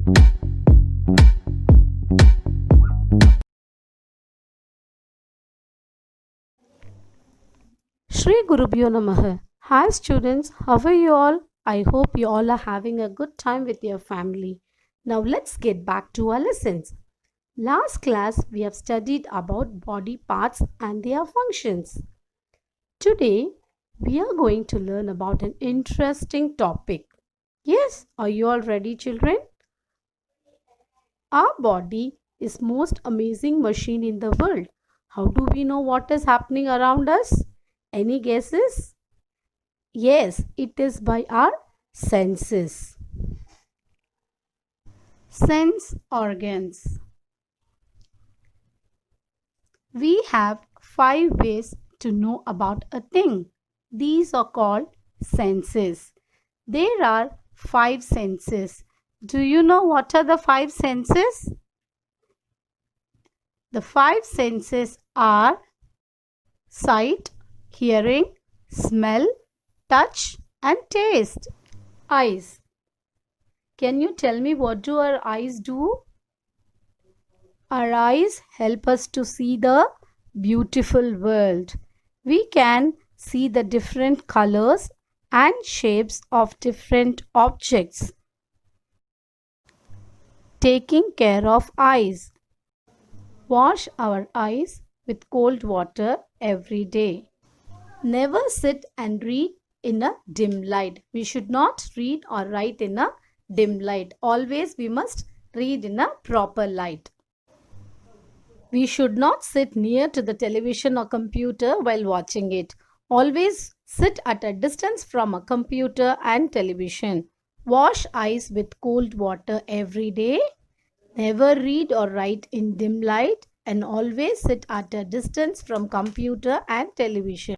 Shri Gurubhyo Namaha. Hi students, how are you all? I hope you all are having a good time with your family. Now let's get back to our lessons. Last class we have studied about body parts and their functions. Today we are going to learn about an interesting topic. Yes, are you all ready children? Our body is most amazing machine in the world. How do we know what is happening around us? Any guesses? Yes, it is by our senses. Sense organs. We have 5 ways to know about a thing. These are called senses. There are 5 senses. Do you know what are the 5 senses? The 5 senses are sight, hearing, smell, touch, and taste. Eyes. Can you tell me what do our eyes do? Our eyes help us to see the beautiful world. We can see the different colors and shapes of different objects. Taking care of eyes. Wash our eyes with cold water every day. Never sit and read in a dim light. We should not read or write in a dim light. Always we must read in a proper light. We should not sit near to the television or computer while watching it. Always sit at a distance from a computer and television. Wash eyes with cold water every day. Never read or write in dim light and always sit at a distance from computer and television.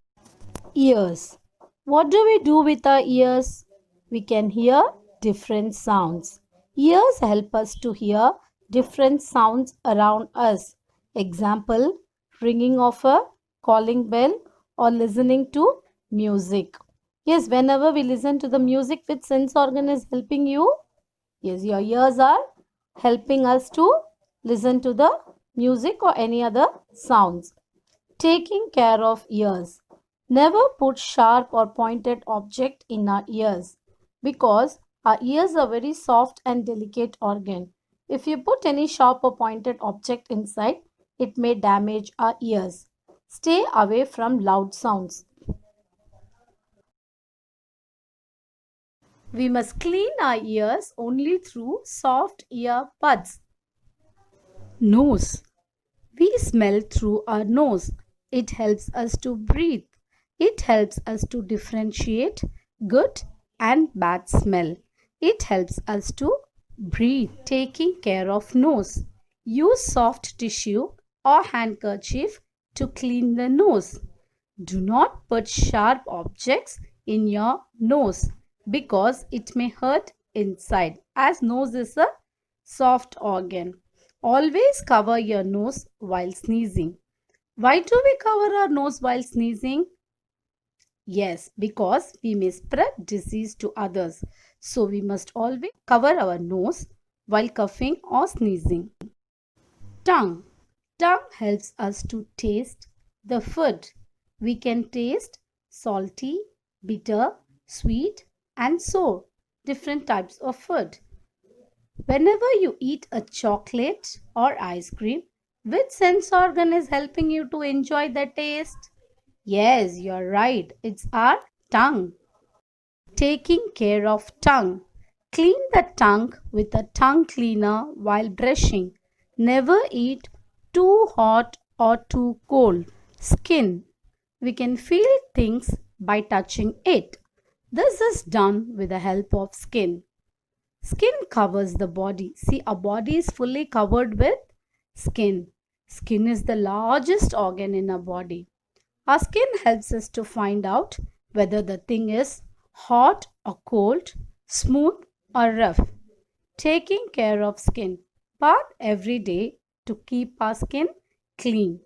Ears. What do we do with our ears? We can hear different sounds. Ears help us to hear different sounds around us. Example, ringing of a calling bell or listening to music. Yes, whenever we listen to the music, which sense organ is helping you? Yes, your ears are helping us to listen to the music or any other sounds. Taking care of ears. Never put sharp or pointed object in our ears because our ears are very soft and delicate organ. If you put any sharp or pointed object inside, it may damage our ears. Stay away from loud sounds. We must clean our ears only through soft ear buds. Nose. We smell through our nose. It helps us to breathe. It helps us to differentiate good and bad smell. It helps us to breathe. Taking care of nose. Use soft tissue or handkerchief to clean the nose. Do not put sharp objects in your nose because it may hurt inside, as nose is a soft organ. Always cover your nose while sneezing. Why do we cover our nose while sneezing? Yes, because we may spread disease to others. So we must always cover our nose while coughing or sneezing. Tongue. Tongue helps us to taste the food. We can taste salty, bitter, sweet, and sour, different types of food. Whenever you eat a chocolate or ice cream, which sense organ is helping you to enjoy the taste? Yes, you're right. It's our tongue. Taking care of tongue. Clean the tongue with a tongue cleaner while brushing. Never eat too hot or too cold. Skin. We can feel things by touching it. This is done with the help of skin. Skin covers the body. See, our body is fully covered with skin. Skin is the largest organ in our body. Our skin helps us to find out whether the thing is hot or cold, smooth or rough. Taking care of skin. Bath every day to keep our skin clean.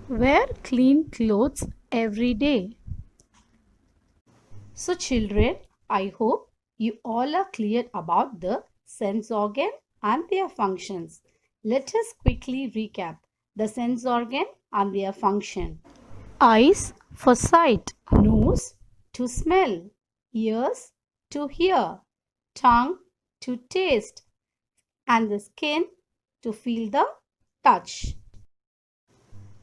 Wear clean clothes every day. So children, I hope you all are clear about the sense organ and their functions. Let us quickly recap the sense organ and their function. Eyes for sight, nose to smell, ears to hear, tongue to taste, and the skin to feel the touch.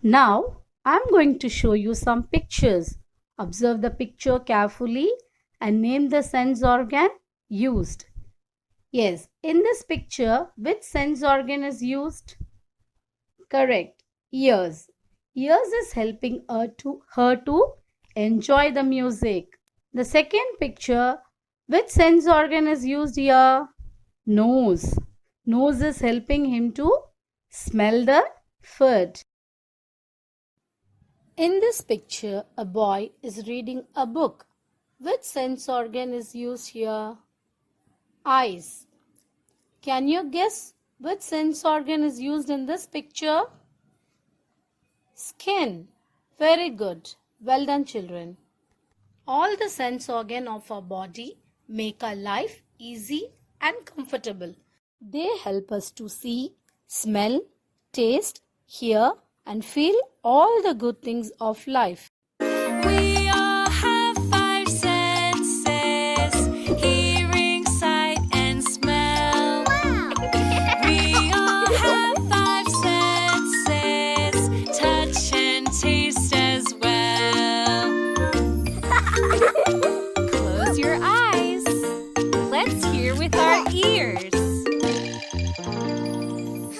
Now, I am going to show you some pictures. Observe the picture carefully and name the sense organ used. Yes, in this picture, which sense organ is used? Correct, ears. Ears is helping her to enjoy the music. The second picture, which sense organ is used here? Nose. Nose is helping him to smell the food. In this picture, a boy is reading a book. Which sense organ is used here? Eyes. Can you guess which sense organ is used in this picture? Skin. Very good. Well done, children. All the sense organ of our body make our life easy and comfortable. They help us to see, smell, taste, hear, and feel all the good things of life. We all have five senses: hearing, sight, and smell. We all have five senses: touch and taste as well. Close your eyes. Let's hear with our ears.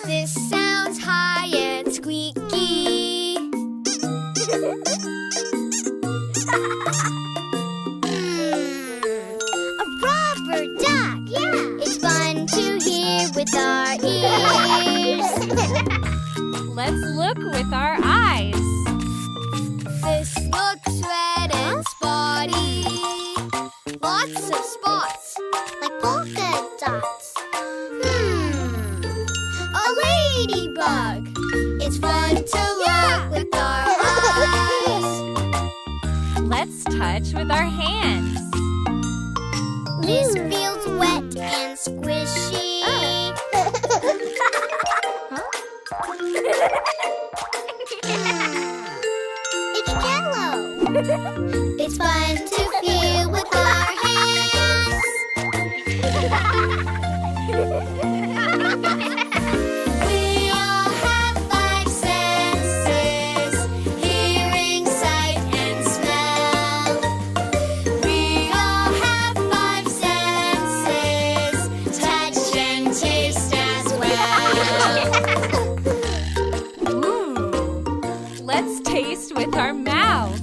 This sounds high and squeaky. A rubber duck. Yeah. It's fun to hear with our ears. Let's look with our eyes. This looks red and spotty. Lots of spots, like polka dots. A ladybug. It's fun to look with our eyes. Let's touch with our hands. This feels wet and squishy. It's yellow. It's fun to feel with our hands. We all have five senses: hearing, sight, and smell. We all have five senses: touch and taste as well. Ooh. Let's taste with our mouths.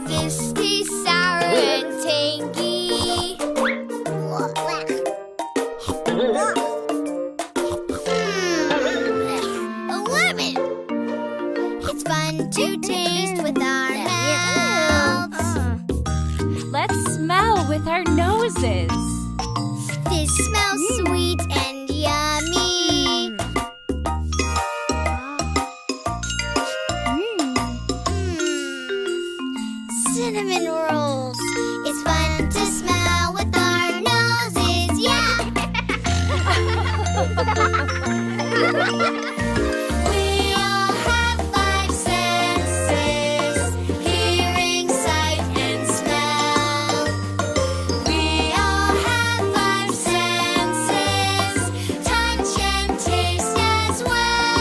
This tastes sour and tangy. A lemon. It's fun to taste with our mouths. Let's smell with our noses. This smells sweet and yummy. Cinnamon rolls. It's fun to smell with our noses. Yeah. We all have five senses: hearing, sight, and smell. We all have five senses: touch and taste as well.